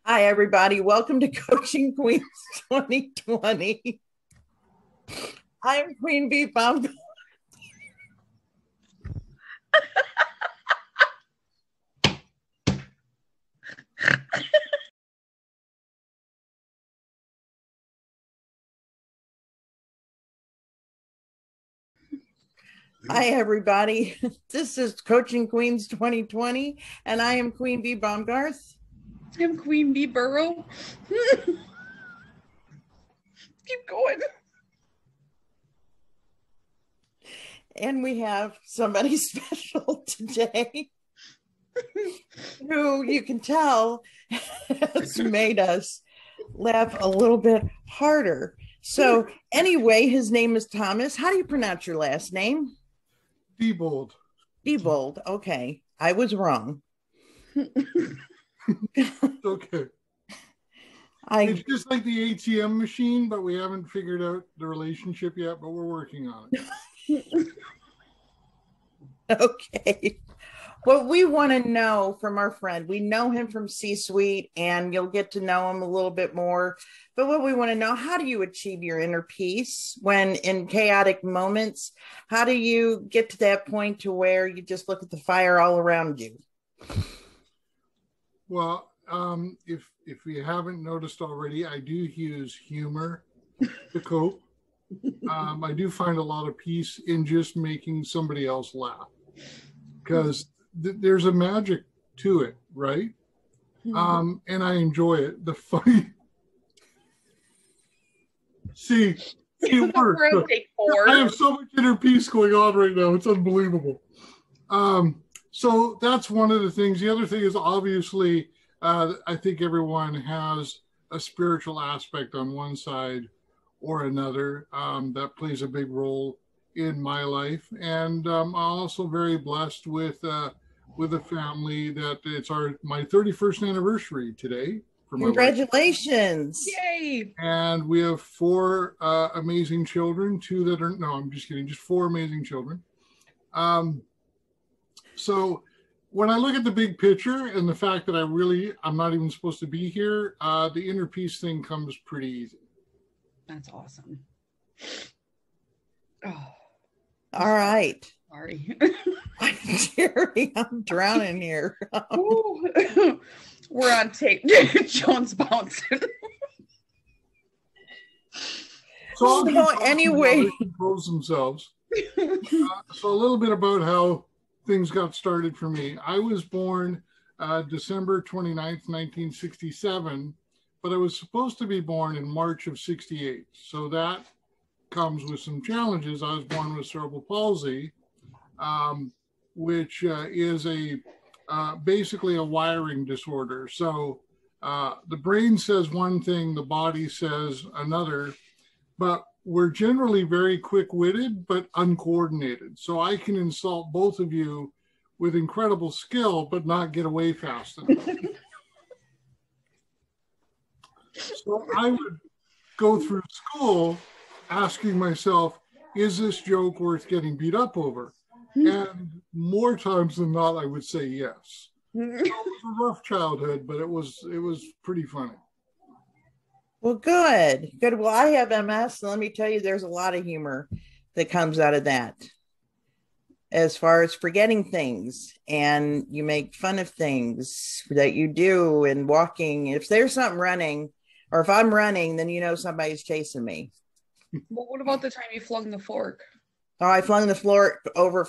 Hi, everybody. Welcome to Coaching Queens 2020. I'm Queen Bees Baumgarth. Hi, everybody. This is Coaching Queens 2020, and I am Queen Bees Baumgarth. I'm Queen Bees Buhrow. Keep going. And we have somebody special today who you can tell has made us laugh a little bit harder. So anyway, his name is Thomas. How do you pronounce your last name? Diebold. Diebold. Okay. I was wrong. Okay. It's just like the ATM machine, but we haven't figured out the relationship yet, but we're working on it. Okay. What we want to know from our friend, we know him from C-Suite, and you'll get to know him a little bit more. But what we want to know, how do you achieve your inner peace when in chaotic moments? How do you get to that point to where you just look at the fire all around you? Well, if you haven't noticed already, I do use humor to cope. I do find a lot of peace in just making somebody else laugh, because there's a magic to it, right? And I enjoy it. The funny, see, it works. I have so much inner peace going on right now. It's unbelievable. So that's one of the things. The other thing is, obviously, I think everyone has a spiritual aspect on one side or another that plays a big role in my life. And I'm also very blessed with a family that it's my 31st anniversary today. Congratulations. Yay. And we have four amazing children, I'm just kidding, just four amazing children. So when I look at the big picture and the fact that I'm not even supposed to be here, the inner peace thing comes pretty easy. That's awesome. Oh, all right. Sorry. Jerry, I'm drowning here. We're on tape. John's bouncing. So anyway, compose themselves. So a little bit about how things got started for me. I was born December 29th, 1967, but I was supposed to be born in March of 68. So that comes with some challenges. I was born with cerebral palsy, which is basically a wiring disorder. So the brain says one thing, the body says another, but we're generally very quick-witted, but uncoordinated. So I can insult both of you with incredible skill, but not get away fast enough. So I would go through school asking myself, is this joke worth getting beat up over? And more times than not, I would say yes. So it was a rough childhood, but it was pretty funny. Well, good. Well, I have MS, and let me tell you, there's a lot of humor that comes out of that. As far as forgetting things, and you make fun of things that you do, and walking. If there's something running, or if I'm running, then you know somebody's chasing me. Well, what about the time you flung the fork? Oh, I flung the fork over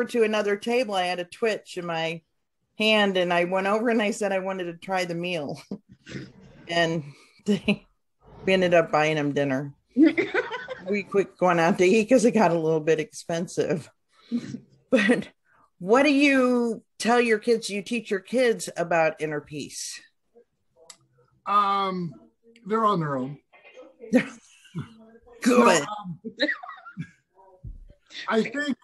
to another table. I had a twitch in my hand, and I went over and I said I wanted to try the meal. And we ended up buying them dinner. We quit going out to eat because it got a little bit expensive. But what do you tell your kids? You teach your kids about inner peace? They're on their own. Good. So, I think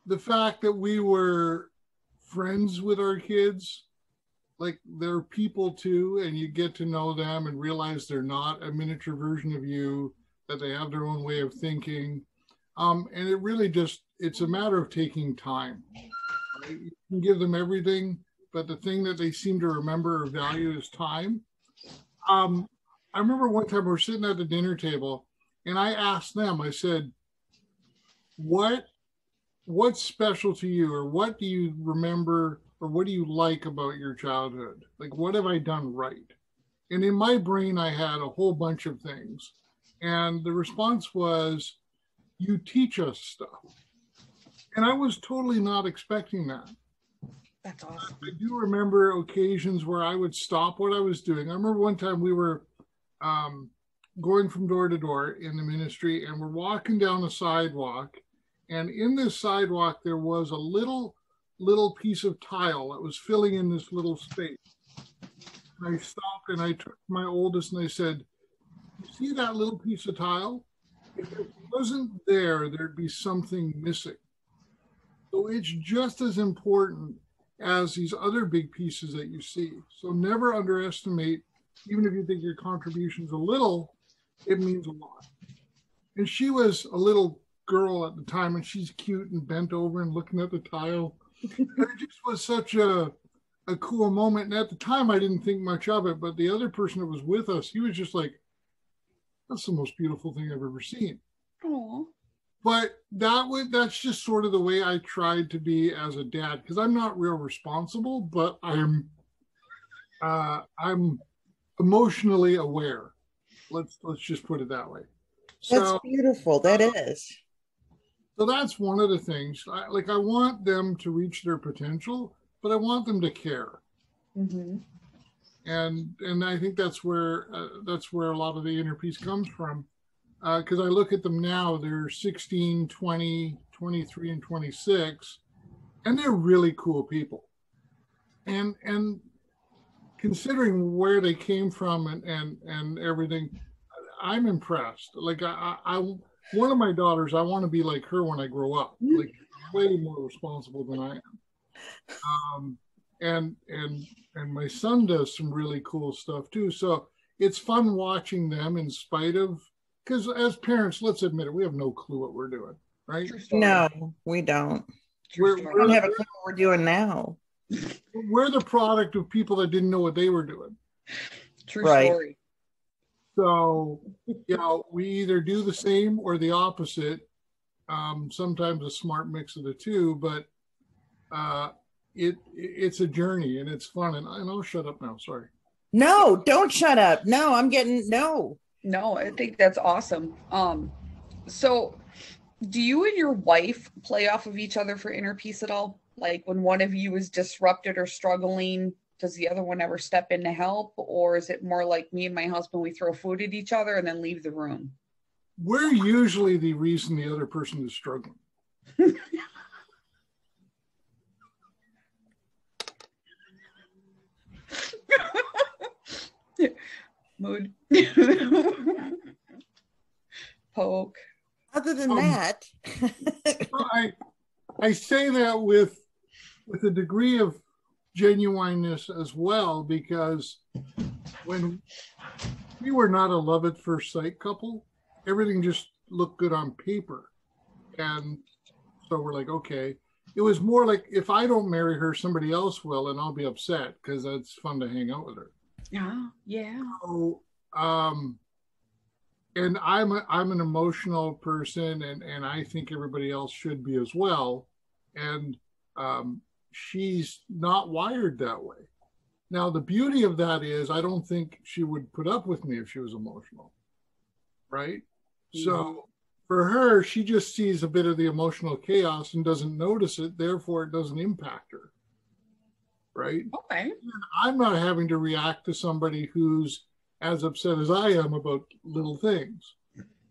the fact that we were friends with our kids, like they're people too, and you get to know them and realize they're not a miniature version of you, that they have their own way of thinking. And it really it's a matter of taking time. Right? You can give them everything, but the thing that they seem to remember or value is time. I remember one time we were sitting at the dinner table, and I asked them, I said, what's special to you, or what do you remember, or what do you like about your childhood? Like, what have I done right? And in my brain, I had a whole bunch of things. And the response was, you teach us stuff. And I was totally not expecting that. That's awesome. I do remember occasions where I would stop what I was doing. I remember one time we were going from door to door in the ministry, and we're walking down a sidewalk. And in this sidewalk, there was a little piece of tile that was filling in this little space. And I stopped and I took my oldest and I said, you see that little piece of tile? If it wasn't there, there'd be something missing. So it's just as important as these other big pieces that you see. So never underestimate, even if you think your contribution's a little, it means a lot. And she was a little girl at the time, and she's cute and bent over and looking at the tile. And it just was such a cool moment. And at the time, I didn't think much of it, but the other person that was with us, he was just like, that's the most beautiful thing I've ever seen. Aww. But that's just sort of the way I tried to be as a dad, because I'm not real responsible, but I'm emotionally aware. Let's just put it that way. That's beautiful. That is. So that's one of the things. I want them to reach their potential, but I want them to care. Mm-hmm. And I think that's where a lot of the inner peace comes from. Because I look at them now, they're 16, 20, 23, and 26, and they're really cool people. And considering where they came from and everything, I'm impressed. Like one of my daughters, I want to be like her when I grow up, like way more responsible than I am. And my son does some really cool stuff too. So it's fun watching them in spite of, because as parents, let's admit it, we have no clue what we're doing, right? No, we don't. We don't have a clue what we're doing now. We're the product of people that didn't know what they were doing. True story. So, we either do the same or the opposite. Sometimes a smart mix of the two, but it's a journey and it's fun. And I'll shut up now. Sorry. No, don't shut up. No, No, I think that's awesome. So do you and your wife play off of each other for inner peace at all? Like when one of you is disrupted or struggling, does the other one ever step in to help? Or is it more like me and my husband, we throw food at each other and then leave the room? We're usually the reason the other person is struggling. Mood. Poke. Other than that. I say that with a degree of genuineness as well, because when we were not a love at first sight couple, everything just looked good on paper. And so we're like, okay. It was more like, if I don't marry her, somebody else will, and I'll be upset because it's fun to hang out with her. Yeah. So, and I'm an emotional person, and I think everybody else should be as well. And she's not wired that way. Now, the beauty of that is I don't think she would put up with me if she was emotional, right? Mm-hmm. So for her, she just sees a bit of the emotional chaos and doesn't notice it. Therefore, it doesn't impact her, right? Okay. And I'm not having to react to somebody who's as upset as I am about little things.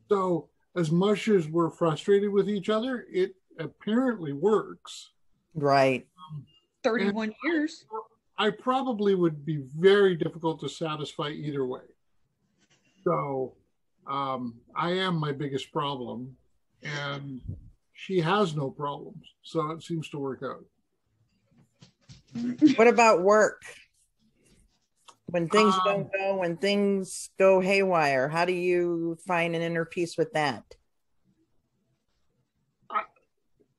So as much as we're frustrated with each other, it apparently works. Right. 31 years. I probably would be very difficult to satisfy either way. So I am my biggest problem, and she has no problems. So it seems to work out. What about work? When things don't go, when things go haywire, how do you find an inner peace with that?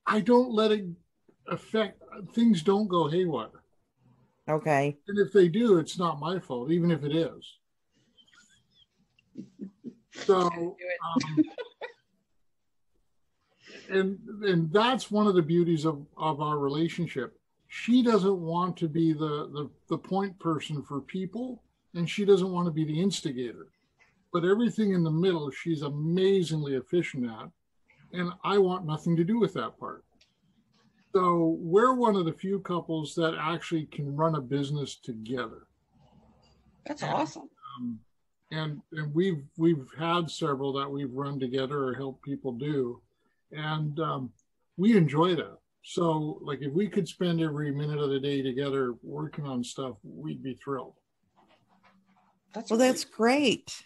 I don't let it affect, things don't go haywire. Okay. And if they do, it's not my fault, even if it is. So, and that's one of the beauties of our relationship. She doesn't want to be the point person for people, and she doesn't want to be the instigator. But everything in the middle, she's amazingly efficient at, and I want nothing to do with that part. So we're one of the few couples that actually can run a business together. That's awesome. And we've had several that we've run together or helped people do, and we enjoy that. So, like, if we could spend every minute of the day together working on stuff, we'd be thrilled. That's great.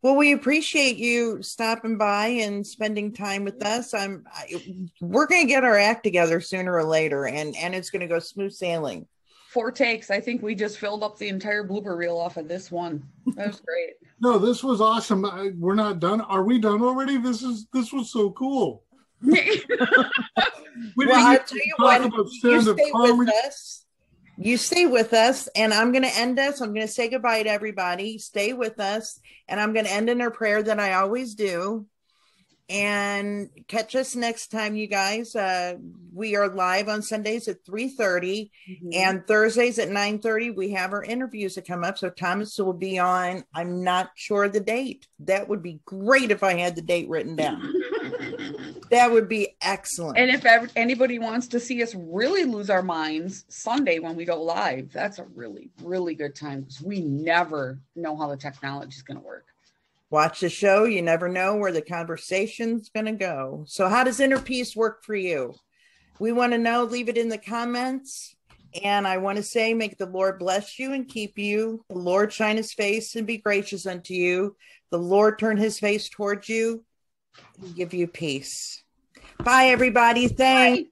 Well, we appreciate you stopping by and spending time with us. We're going to get our act together sooner or later, and it's going to go smooth sailing. 4 takes. I think we just filled up the entire blooper reel off of this one. That was great. No, this was awesome. We're not done. Are we done already? This was so cool. Well, I'll tell you what, you stay with us. You stay with us, and I'm going to end us. I'm going to say goodbye to everybody. Stay with us, and I'm going to end in a prayer that I always do. And catch us next time, you guys. We are live on Sundays at 3:30 and Thursdays at 9:30. We have our interviews that come up. So Thomas will be on. I'm not sure the date. That would be great if I had the date written down. That would be excellent. And if anybody wants to see us really lose our minds, Sunday when we go live, that's a really, really good time because we never know how the technology is going to work. Watch the show. You never know where the conversation's going to go. So how does inner peace work for you? We want to know. Leave it in the comments. And I want to say, make the Lord bless you and keep you. The Lord shine his face and be gracious unto you. The Lord turn his face towards you and give you peace. Bye, everybody. Thanks. Bye.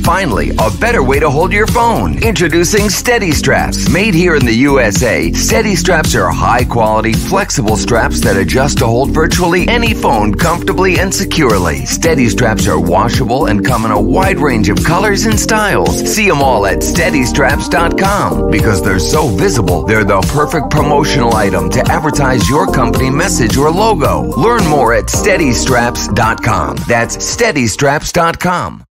Finally, a better way to hold your phone. Introducing Steady Straps. Made here in the USA, Steady Straps are high-quality, flexible straps that adjust to hold virtually any phone comfortably and securely. Steady Straps are washable and come in a wide range of colors and styles. See them all at SteadyStraps.com. Because they're so visible, they're the perfect promotional item to advertise your company message or logo. Learn more at SteadyStraps.com. That's SteadyStraps.com.